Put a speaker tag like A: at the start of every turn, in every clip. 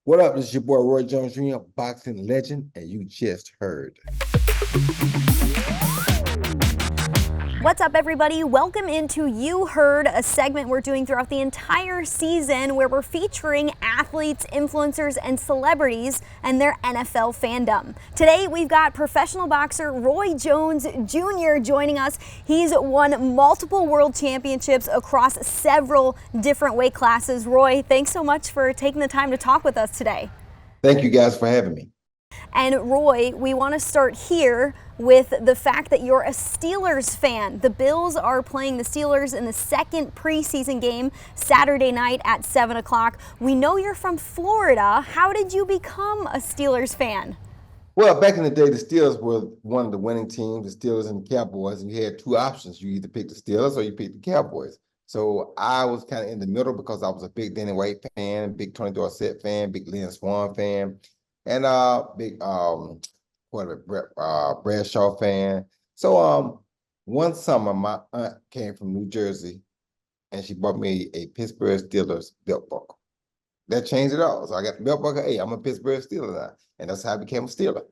A: What up? This is your boy Roy Jones Jr., boxing legend, and you just heard.
B: What's up, everybody? Welcome into You Heard, a segment we're doing throughout the entire season where we're featuring athletes, influencers, and celebrities and their NFL fandom. Today, we've got professional boxer Roy Jones Jr. joining us. He's won multiple world championships across several different weight classes. Roy, thanks so much for taking the time to talk with us today.
A: Thank you guys for having me.
B: And Roy, we want to start here with the fact that you're a Steelers fan. The Bills are playing the Steelers in the second preseason game Saturday night at 7 o'clock. We know you're from Florida. How did you become a Steelers fan?
A: Well, back in the day, the Steelers were one of the winning teams, the Steelers and the Cowboys, and you had two options. You either pick the Steelers or you pick the Cowboys. So I was kind of in the middle because I was a big Danny White fan, big Tony Dorsett fan, big Lynn Swann fan, and big Bradshaw fan. So one summer my aunt came from New Jersey and she bought me a Pittsburgh Steelers belt buckle. That changed it all. So I got the belt buckle. Hey, I'm a Pittsburgh Steeler now. And that's how I became a Steeler.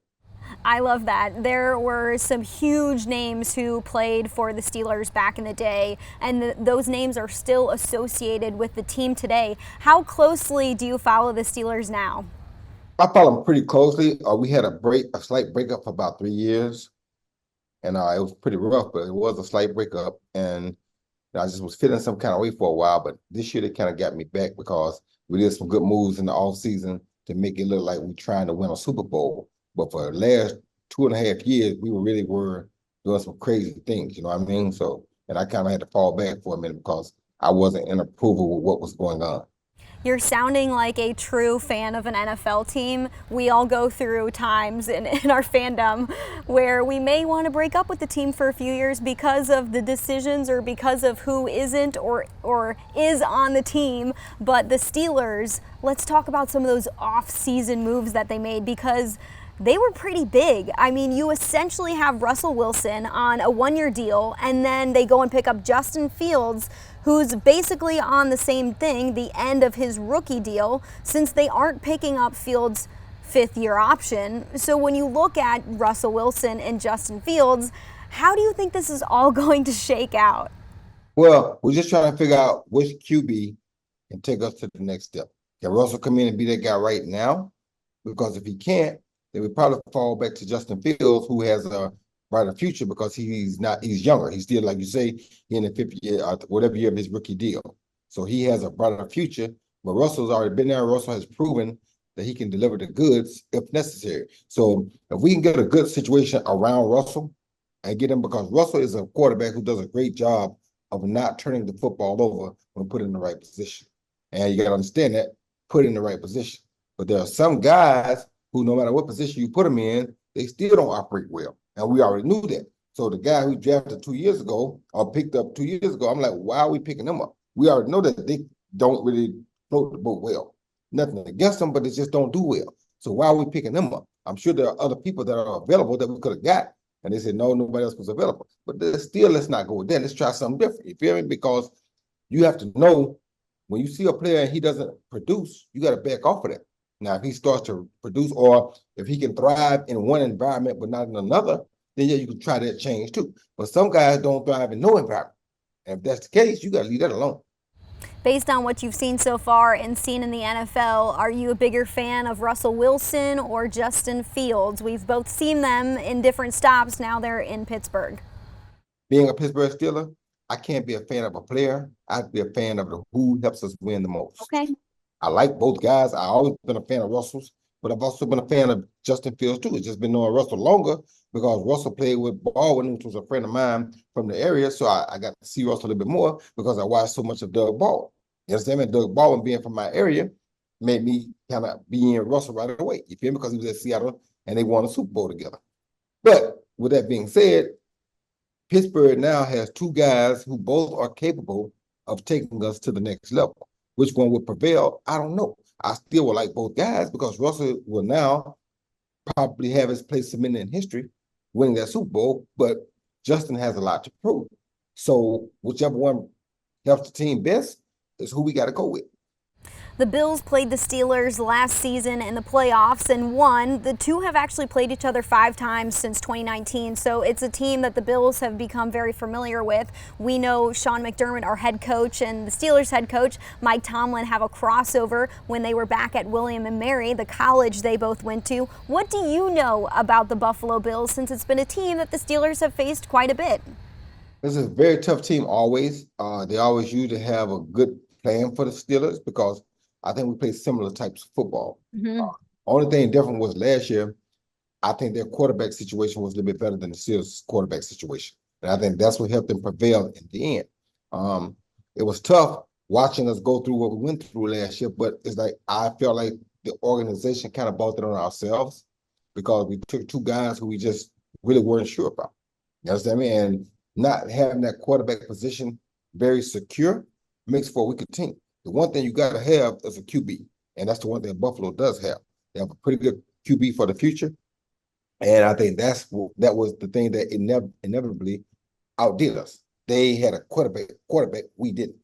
B: I love that. There were some huge names who played for the Steelers back in the day, and those names are still associated with the team today. How closely do you follow the Steelers now?
A: I follow them pretty closely. We had a slight breakup for about 3 years, and it was pretty rough, but it was a slight breakup, and I just was feeling some kind of way for a while. But this year they kind of got me back because we did some good moves in the off season to make it look like we're trying to win a Super Bowl. But for the last 2.5 years, we were doing some crazy things. You know what I mean? So, and I kind of had to fall back for a minute because I wasn't in approval with what was going on.
B: You're sounding like a true fan of an NFL team. We all go through times in our fandom where we may want to break up with the team for a few years because of the decisions or because of who isn't or is on the team. But the Steelers, let's talk about some of those off-season moves that they made because they were pretty big. I mean, you essentially have Russell Wilson on a one-year deal, and then they go and pick up Justin Fields, who's basically on the same thing, the end of his rookie deal, since they aren't picking up Fields' fifth-year option. So when you look at Russell Wilson and Justin Fields, how do you think this is all going to shake out?
A: Well, we're just trying to figure out which QB can take us to the next step. Can Russell come in and be that guy right now? Because if he can't, then we probably fall back to Justin Fields, who has a brighter future because he's younger. He's still, like you say, in the 50th year, whatever year of his rookie deal. So he has a brighter future, but Russell's already been there. Russell has proven that he can deliver the goods if necessary. So if we can get a good situation around Russell and get him, because Russell is a quarterback who does a great job of not turning the football over when put in the right position. And you got to understand that, put in the right position. But there are some guys who, no matter what position you put them in, they still don't operate well. And we already knew that. So the guy who drafted 2 years ago or picked up 2 years ago, I'm like, why are we picking them up? We already know that they don't really float the boat well. Nothing against them, but they just don't do well. So why are we picking them up? I'm sure there are other people that are available that we could have got. And they said, no, nobody else was available. But still, let's not go with that. Let's try something different. You feel me? Because you have to know when you see a player and he doesn't produce, you got to back off of that. Now, if he starts to produce or if he can thrive in one environment but not in another, then yeah, you can try that change too. But some guys don't thrive in no environment. And if that's the case, you got to leave that alone.
B: Based on what you've seen so far and seen in the NFL, are you a bigger fan of Russell Wilson or Justin Fields? We've both seen them in different stops. Now they're in Pittsburgh.
A: Being a Pittsburgh Steeler, I can't be a fan of a player. I'd be a fan of who helps us win the most.
B: Okay.
A: I like both guys. I've always been a fan of Russell's, but I've also been a fan of Justin Fields too. It's just been knowing Russell longer because Russell played with Baldwin, which was a friend of mine from the area. So I got to see Russell a little bit more because I watched so much of Doug Baldwin. You understand me? Doug Baldwin being from my area made me kind of be in Russell right away. You feel me? Because he was at Seattle and they won a Super Bowl together. But with that being said, Pittsburgh now has two guys who both are capable of taking us to the next level. Which one would prevail? I don't know. I still would like both guys because Russell will now probably have his place cemented in history, winning that Super Bowl, but Justin has a lot to prove. So whichever one helps the team best is who we got to go with.
B: The Bills played the Steelers last season in the playoffs and won. The two have actually played each other 5 times since 2019, so it's a team that the Bills have become very familiar with. We know Sean McDermott, our head coach, and the Steelers head coach, Mike Tomlin, have a crossover when they were back at William and Mary, the college they both went to. What do you know about the Buffalo Bills, since it's been a team that the Steelers have faced quite a bit?
A: This is a very tough team always. They always usually have a good plan for the Steelers because I think we play similar types of football. Only thing different was last year, I think their quarterback situation was a little bit better than the Steelers' quarterback situation. And I think that's what helped them prevail in the end. It was tough watching us go through what we went through last year, but it's like I felt like the organization kind of bought it on ourselves because we took 2 guys who we just really weren't sure about. You understand me? And not having that quarterback position very secure makes for a weaker team. The one thing you got to have is a QB, and that's the one thing Buffalo does have. They have a pretty good QB for the future, and I think that was the thing that inevitably outdid us. They had a quarterback, we didn't.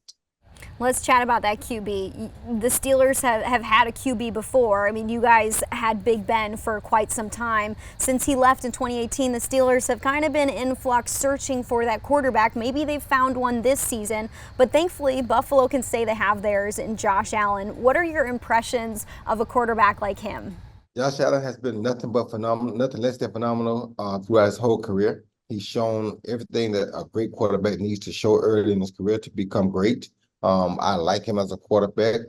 B: Let's chat about that QB. The Steelers have had a QB before. I mean, you guys had Big Ben for quite some time. Since he left in 2018, the Steelers have kind of been in flux searching for that quarterback. Maybe they've found one this season, but thankfully Buffalo can say they have theirs in Josh Allen. What are your impressions of a quarterback like him?
A: Josh Allen has been nothing but phenomenal, nothing less than phenomenal throughout his whole career. He's shown everything that a great quarterback needs to show early in his career to become great. I like him as a quarterback.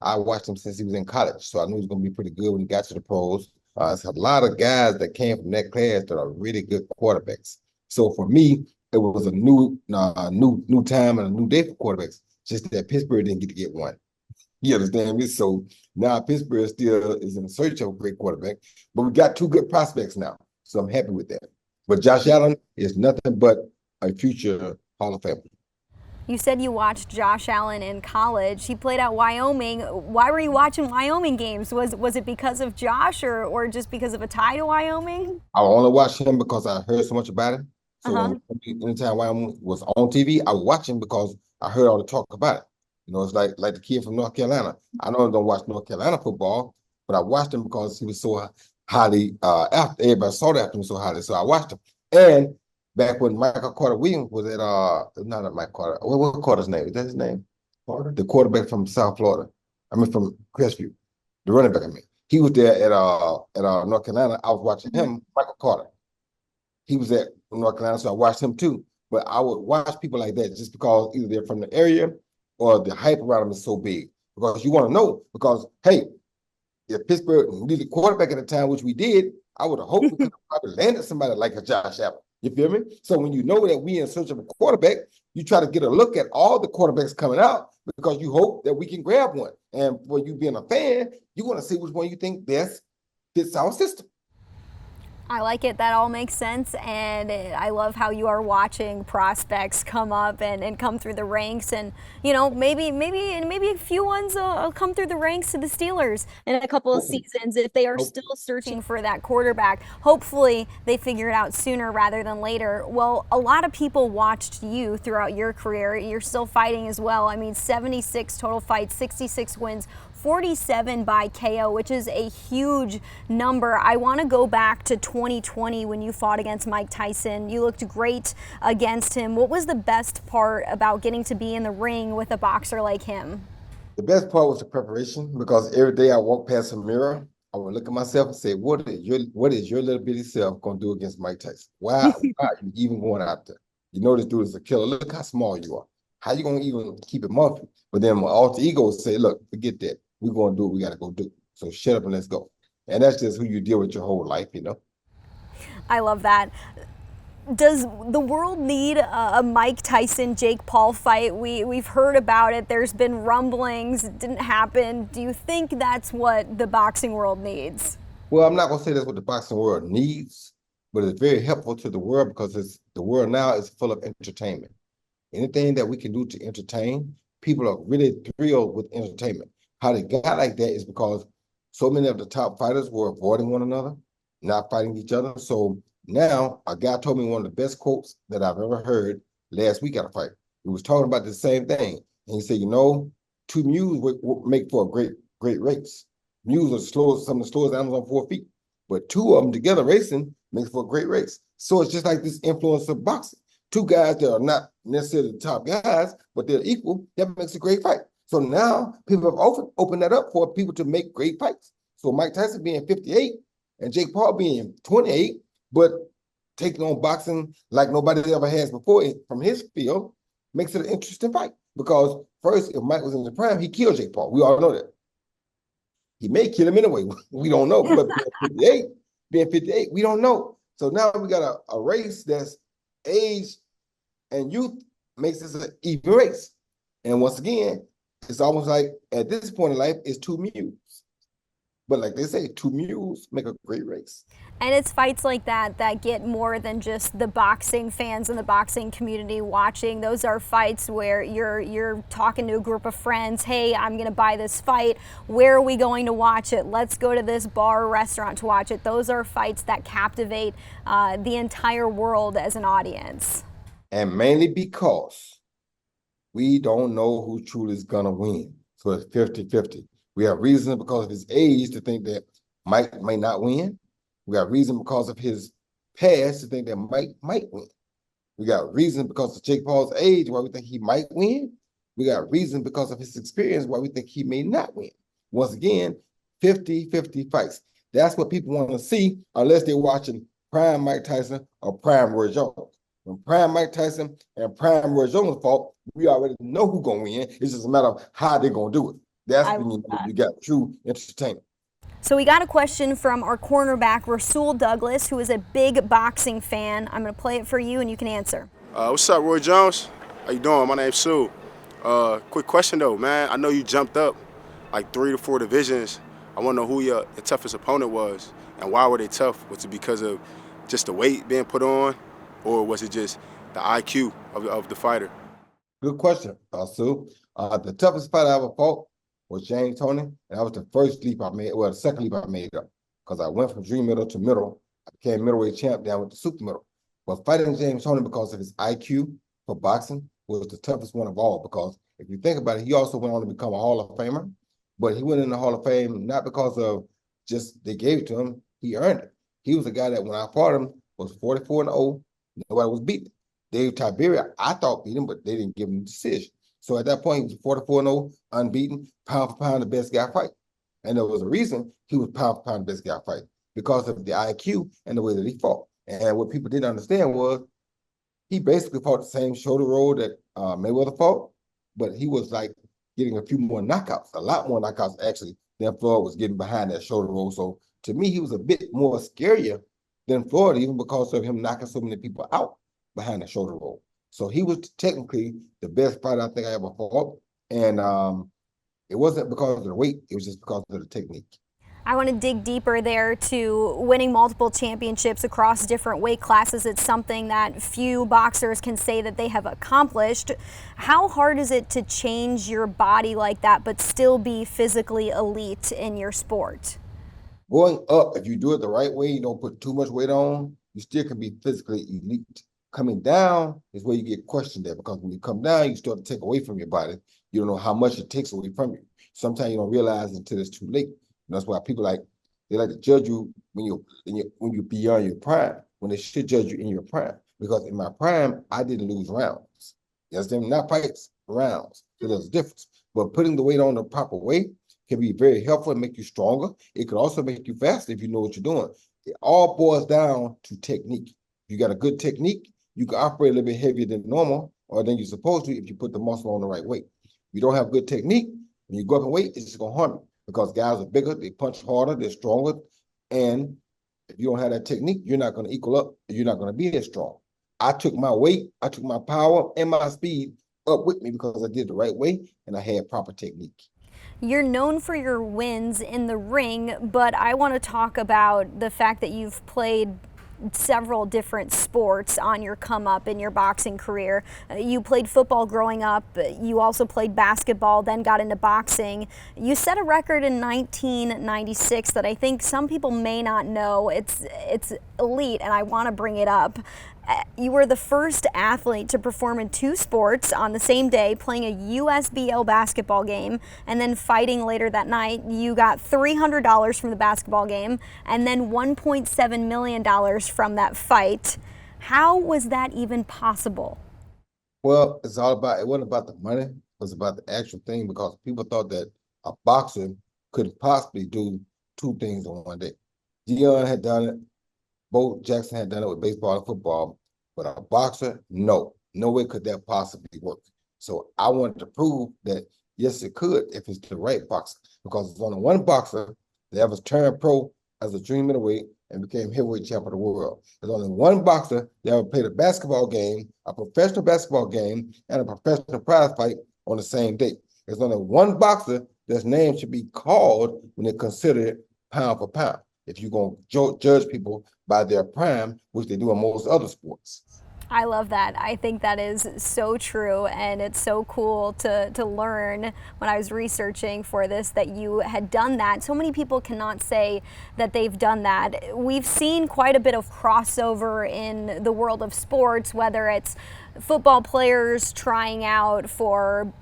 A: I watched him since he was in college, so I knew he was going to be pretty good when he got to the pros. There's a lot of guys that came from that class that are really good quarterbacks. So for me, it was a new time and a new day for quarterbacks. Just that Pittsburgh didn't get one. You understand me? So now Pittsburgh still is in search of a great quarterback, but we got 2 good prospects now, so I'm happy with that. But Josh Allen is nothing but a future Hall of Famer.
B: You said you watched Josh Allen in college. He played at Wyoming. Why were you watching Wyoming games? Was it because of Josh or just because of a tie to Wyoming?
A: I only watched him because I heard so much about him. So anytime Wyoming was on TV, I would watch him because I heard all the talk about it. You know, it's like the kid from North Carolina. I know I don't watch North Carolina football, but I watched him because he was so highly after everybody saw that him so highly. So I watched him. And back when Michael Carter Williams was at not at Mike Carter. What Carter's name? Is that his name? Carter? The quarterback from South Florida. I mean from Crestview. The running back, I mean. He was there at North Carolina. I was watching him, Michael Carter. He was at North Carolina, so I watched him too. But I would watch people like that just because either they're from the area or the hype around them is so big. Because you want to know, because hey, if Pittsburgh needed a quarterback at the time, which we did, I would have hoped we could have probably landed somebody like a Josh Allen. You feel me? So when you know that we in search of a quarterback, you try to get a look at all the quarterbacks coming out because you hope that we can grab one. And for you being a fan, you want to see which one you think best fits our system.
B: I like it. That all makes sense, and I love how you are watching prospects come up and come through the ranks, and you know maybe a few ones will come through the ranks to the Steelers in a couple of seasons if they are still searching for that quarterback. Hopefully they figure it out sooner rather than later. Well, a lot of people watched you throughout your career. You're still fighting as well. I mean, 76 total fights, 66 wins, 47 by KO, which is a huge number. I want to go back to 2020 when you fought against Mike Tyson. You looked great against him. What was the best part about getting to be in the ring with a boxer like him?
A: The best part was the preparation because every day I walked past a mirror, I would look at myself and say, what is your little bitty self going to do against Mike Tyson? Why are you even going out there? You know this dude is a killer. Look how small you are. How you going to even keep it muffled? But then my alter ego would say, look, forget that. We're going to do what we got to go do. So shut up and let's go. And that's just who you deal with your whole life, you know?
B: I love that. Does the world need a Mike Tyson, Jake Paul fight? We've heard about it. There's been rumblings. It didn't happen. Do you think that's what the boxing world needs?
A: Well, I'm not going to say that's what the boxing world needs, but it's very helpful to the world because the world now is full of entertainment. Anything that we can do to entertain, people are really thrilled with entertainment. How they got like that is because so many of the top fighters were avoiding one another, not fighting each other. So now a guy told me one of the best quotes that I've ever heard last week at a fight. He was talking about the same thing. And he said, you know, two mules would make for a great race. Mules are some of the slowest animals on 4 feet, but two of them together racing makes for a great race. So it's just like this influence of boxing. Two guys that are not necessarily the top guys, but they're equal, that makes a great fight. So now people have opened that up for people to make great fights. So Mike Tyson being 58 and Jake Paul being 28, but taking on boxing like nobody ever has before from his field makes it an interesting fight. Because first, if Mike was in the prime, he killed Jake Paul. We all know that. He may kill him anyway. We don't know. But being 58, we don't know. So now we got a race that's age and youth makes this an even race. And once again, it's almost like at this point in life, it's two mules. But like they say, two mules make a great race.
B: And it's fights like that that get more than just the boxing fans and the boxing community watching. Those are fights where you're talking to a group of friends. Hey, I'm going to buy this fight. Where are we going to watch it? Let's go to this bar or restaurant to watch it. Those are fights that captivate the entire world as an audience.
A: And mainly because we don't know who truly is going to win. So it's 50-50. We have reason because of his age to think that Mike may not win. We got reason because of his past to think that Mike might win. We got reason because of Jake Paul's age why we think he might win. We got reason because of his experience why we think he may not win. Once again, 50-50 fights. That's what people want to see unless they're watching prime Mike Tyson or prime Roy Jones. When prime Mike Tyson and prime Roy Jones fought, we already know who's going to win. It's just a matter of how they're going to do it. That's when you got true entertainment.
B: So we got a question from our cornerback, Rasul Douglas, who is a big boxing fan. I'm going to play it for you and you can answer.
C: What's up, Roy Jones? How you doing? My name's Sue. Quick question though, man. I know you jumped up like 3 to 4 divisions. I want to know who your toughest opponent was and why were they tough? Was it because of just the weight being put on, or was it just the IQ of the fighter?
A: Good question, Sue. The toughest fight I ever fought was James Toney, and that was the first leap I made, well, the second leap I made up, because I went from dream middle to middle. I became middleweight champ down with the super middle. But fighting James Toney because of his IQ for boxing was the toughest one of all, because if you think about it, he also went on to become a Hall of Famer, but he went in the Hall of Fame not because of just they gave it to him, he earned it. He was a guy that when I fought him was 44-0, nobody was beating. Dave Tiberia, I thought beat him, but they didn't give him the decision. So at that point, he was 44-0, unbeaten, pound for pound, the best guy fight. And there was a reason he was pound for pound the best guy fight, because of the IQ and the way that he fought. And what people didn't understand was he basically fought the same shoulder roll that Mayweather fought, but he was like getting a few more knockouts, a lot more knockouts actually than Floyd was getting behind that shoulder roll. So to me, he was a bit more scarier than Floyd, even because of him knocking so many people out behind the shoulder roll. So he was technically the best fighter I think I ever fought. And it wasn't because of the weight, it was just because of the technique.
B: I want to dig deeper there to winning multiple championships across different weight classes. It's something that few boxers can say that they have accomplished. How hard is it to change your body like that but still be physically elite in your sport?
A: Going up, if you do it the right way, you don't put too much weight on, you still can be physically elite. Coming down is where you get questioned there, because when you come down, you start to take away from your body. You don't know how much it takes away from you. Sometimes you don't realize until it's too late. And that's why people they like to judge you when you're beyond your prime, when they should judge you in your prime. Because in my prime, I didn't lose rounds. You understand? Not fights, rounds. So there's a difference. But putting the weight on the proper way can be very helpful and make you stronger. It could also make you faster if you know what you're doing. It all boils down to technique. If you got a good technique, you can operate a little bit heavier than normal or than you're supposed to if you put the muscle on the right weight. If you don't have good technique, when you go up in weight, it's just going to harm you, because guys are bigger, they punch harder, they're stronger, and if you don't have that technique, you're not going to equal up, you're not going to be as strong. I took my weight, I took my power and my speed up with me because I did it the right way and I had proper technique.
B: You're known for your wins in the ring, but I want to talk about the fact that you've played several different sports on your come up in your boxing career. You played football growing up, you also played basketball, then got into boxing. You set a record in 1996 that I think some people may not know. It's elite, and I want to bring it up. You were the first athlete to perform in 2 sports on the same day, playing a USBL basketball game and then fighting later that night. You got $300 from the basketball game and then $1.7 million from that fight. How was that even possible?
A: Well, it wasn't about the money, it was about the actual thing because people thought that a boxer couldn't possibly do 2 things on one day. Dion had done it, Bo Jackson had done it with baseball and football, but a boxer, no way could that possibly work. So I wanted to prove that yes, it could if it's the right boxer, because there's only one boxer that ever turned pro as a junior middleweight and became heavyweight champion of the world. There's only one boxer that ever played a basketball game, a professional basketball game, and a professional prize fight on the same day. There's only one boxer that's name should be called when they consider it pound for pound. If you're going to judge people by their prime, which they do in most other sports.
B: I love that. I think that is so true, and it's so cool to learn when I was researching for this that you had done that. So many people cannot say that they've done that. We've seen quite a bit of crossover in the world of sports, whether it's football players trying out for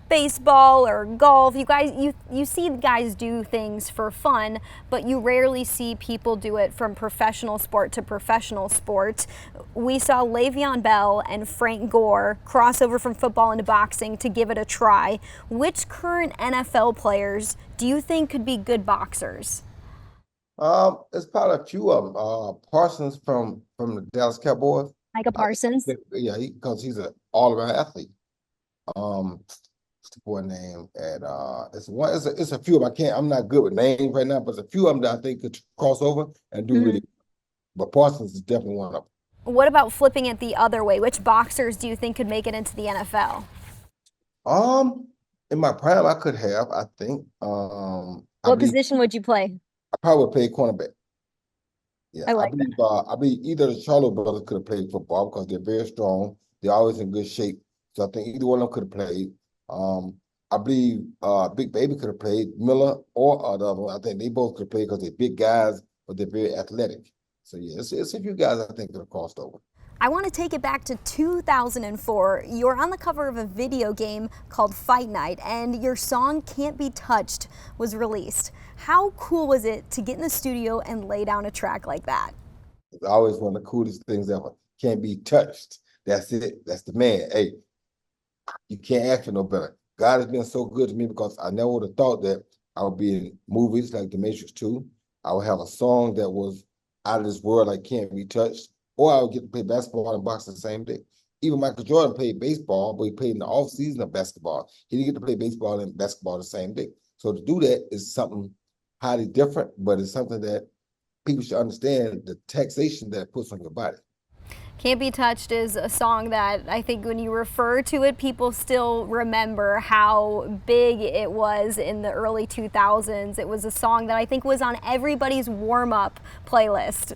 B: baseball or golf. You see guys do things for fun, but you rarely see people do it from professional sport to professional sport. We saw Le'Veon Bell and Frank Gore cross over from football into boxing to give it a try. Which current NFL players do you think could be good boxers?
A: It's probably a few of them. Parsons from the Dallas Cowboys.
B: Micah Parsons.
A: Yeah, because he's an all-around athlete. What's the boy name? And it's a few of them. I'm not good with names right now, but there's a few of them that I think could cross over and do really. But Parsons is definitely one of them.
B: What about flipping it the other way? Which boxers do you think could make it into the NFL?
A: In my prime, I could have. I think.
B: What position would you play?
A: I probably would play cornerback. Yeah,
B: I like that.
A: I believe either the Charlotte brothers could have played football because they're very strong. They're always in good shape. So I think either one of them could have played. I believe Big Baby could have played, Miller or the other one. I think they both could play because they're big guys, but they're very athletic. So yeah, it's a few guys I think could have crossed over.
B: I want to take it back to 2004. You're on the cover of a video game called Fight Night, and your song Can't Be Touched was released. How cool was it to get in the studio and lay down a track like that?
A: It's always one of the coolest things ever. Can't be touched. That's it. That's the man. Hey, you can't ask for no better. God has been so good to me because I never would have thought that I would be in movies like The Matrix 2. I would have a song that was out of this world like Can't Be Touched, or I would get to play basketball and boxing the same day. Even Michael Jordan played baseball, but he played in the off season of basketball. He didn't get to play baseball and basketball the same day. So to do that is something highly different, but it's something that people should understand the taxation that it puts on your body.
B: Can't Be Touched is a song that I think when you refer to it, people still remember how big it was in the early 2000s. It was a song that I think was on everybody's warm-up playlist.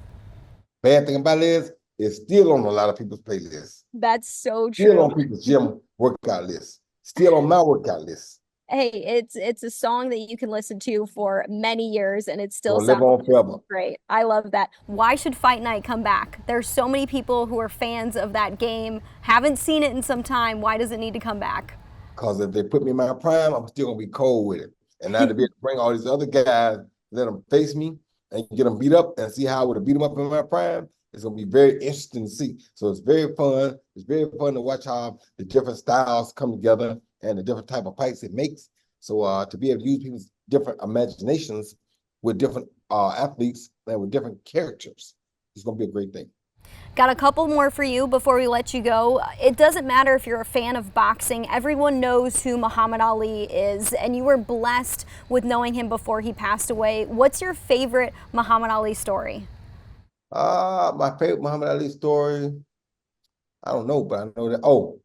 A: Bad thing about it is, it's still on a lot of people's playlists.
B: That's so true.
A: Still on people's gym workout list. Still on my workout list.
B: Hey, it's a song that you can listen to for many years and it still
A: live on forever.
B: Great. I love that. Why should Fight Night come back? There's so many people who are fans of that game, haven't seen it in some time. Why does it need to come back?
A: Because if they put me in my prime, I'm still going to be cold with it. And now to be able to bring all these other guys, let them face me and get them beat up and see how I would have beat them up in my prime, it's going to be very interesting to see. So it's very fun. It's very fun to watch how the different styles come together and the different type of fights it makes. So to be able to use people's different imaginations with different athletes and with different characters, it's going to be a great thing.
B: Got a couple more for you before we let you go. It doesn't matter if you're a fan of boxing. Everyone knows who Muhammad Ali is, and you were blessed with knowing him before he passed away. What's your favorite Muhammad Ali story?
A: My favorite Muhammad Ali story, I don't know, but I know that,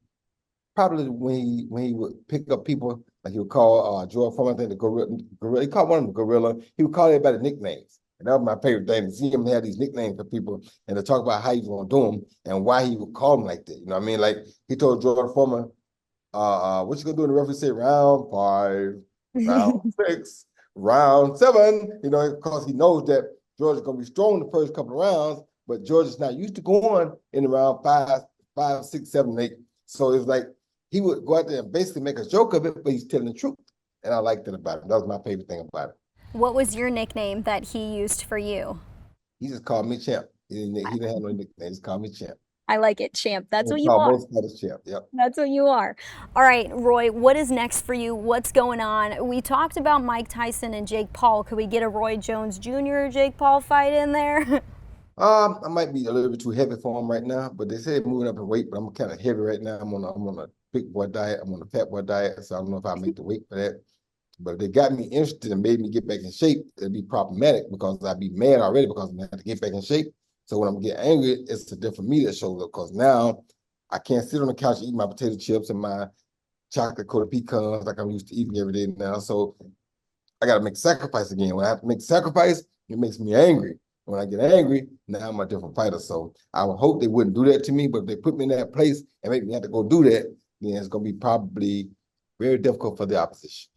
A: probably when he would pick up people, like he would call George Foreman, I think the gorilla, he called one of them gorilla. He would call everybody nicknames. And that was my favorite thing, to see him have these nicknames for people and to talk about how he was going to do them and why he would call them like that. You know what I mean? Like he told George Foreman, what you going to do? And the referee said, round 5, round 6, round 7, you know, because he knows that George is going to be strong the first couple of rounds, but Georgia's not used to going in around 5, 6, 7, 8. So it's like he would go out there and basically make a joke of it, but he's telling the truth. And I liked it about him. That was my favorite thing about it.
B: What was your nickname that he used for you?
A: He just called me Champ. He didn't have no nickname. He just called me Champ.
B: I like it, Champ. That's what you
A: call
B: are.
A: most fighters Champ. Yep.
B: That's what you are. All right, Roy, what is next for you? What's going on? We talked about Mike Tyson and Jake Paul. Could we get a Roy Jones Jr. Jake Paul fight in there?
A: I might be a little bit too heavy for him right now, but they say moving up in weight, but I'm kind of heavy right now. I'm on a big boy diet. I'm on a fat boy diet, so I don't know if I'll make the weight for that. But if they got me interested and made me get back in shape, it'd be problematic because I'd be mad already because I have to get back in shape. So when I'm getting angry, it's a different me that shows up because now I can't sit on the couch and eat my potato chips and my chocolate coated pecans like I'm used to eating every day now. So I got to make sacrifice again. When I have to make sacrifice, it makes me angry. When I get angry, now I'm a different fighter. So I would hope they wouldn't do that to me, but if they put me in that place and make me have to go do that, then it's going to be probably very difficult for the opposition.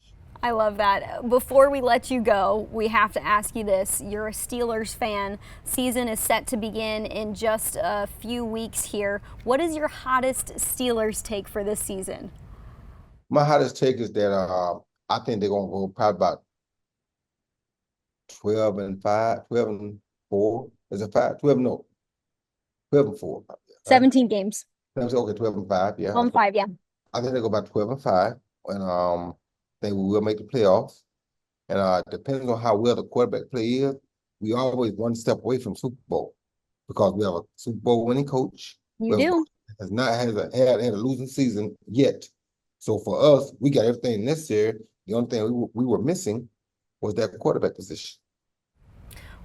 B: I love that. Before we let you go, we have to ask you this. You're a Steelers fan. Season is set to begin in just a few weeks here. What is your hottest Steelers take for this season?
A: My hottest take is that I think they're going to go probably about 12-5, 12-4. Is it 5? 12? No. 12-4.
B: 17 games.
A: Okay, 12-5, yeah.
B: 12-5, yeah.
A: I think they go about 12-5. And think we will make the playoffs. And depending on how well the quarterback play is, we always one step away from Super Bowl because we have a Super Bowl winning coach.
B: You do.
A: Has not had a losing season yet. So for us, we got everything necessary. The only thing we were missing was that quarterback position.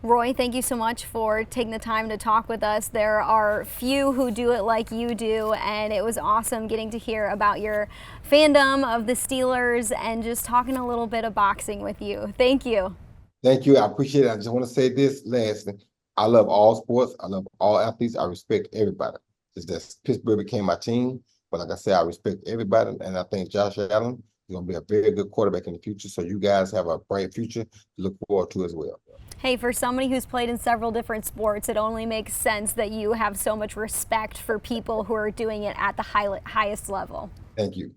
B: Roy, thank you so much for taking the time to talk with us. There are few who do it like you do, and it was awesome getting to hear about your fandom of the Steelers and just talking a little bit of boxing with you. Thank you.
A: Thank you. I appreciate it. I just want to say this last thing. I love all sports. I love all athletes. I respect everybody. It's just Pittsburgh became my team, but like I said, I respect everybody, and I think Josh Allen is going to be a very good quarterback in the future, so you guys have a bright future to look forward to as well.
B: Hey, for somebody who's played in several different sports, it only makes sense that you have so much respect for people who are doing it at the highest level.
A: Thank you.